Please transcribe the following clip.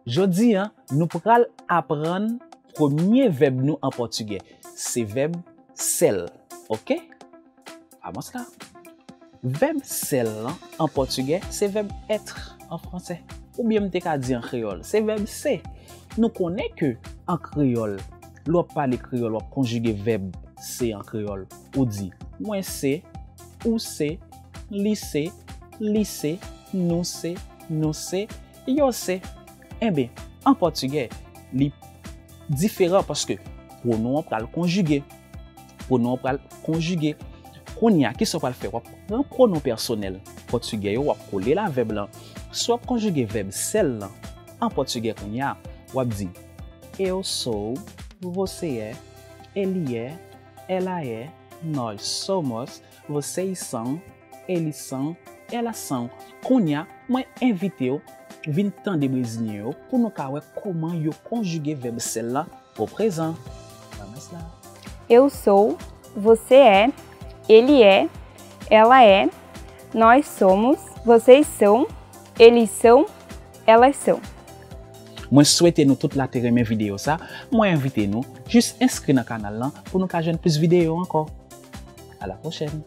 Jodi, nous pourrons apprendre premier verbe nous en portugais. C'est verbe ser. OK? Avance là. Verbe ser en portugais, c'est verbe être en français. Ou bien m'te ka dire en créole, c'est verbe ser. Nous connaissons que en créole, l'on parle créole, on conjugue verbe ser en créole. Ou dit moi c'est, ou c'est, lycée, lycée, nous c'est, yo c'est. Eh bien, en portugais, li différent parce que pronom pral conjuguer. Pronom pral conjuguer. Konya, qui ça va faire? Un pronom personnel portugais, ou coller la verbe là. Soit conjuguer verbe ser là. En portugais konya, ou dit eu sou, você é, ele é, ela é, nós somos, vocês são, eles são, elas são. Konya, moi invité ou vin tan de brésilien pour nous savoir comment yo conjuguer verbe ser là au présent. Vamos lá. Eu sou, você é, ele é, ela é, nós somos, vocês são, eles são, elas são. Moi souhaite nous toute la terre mes vidéos ça. Moi invite nous juste inscrire dans le canal là pour nous faire plus de vidéos encore. À la prochaine.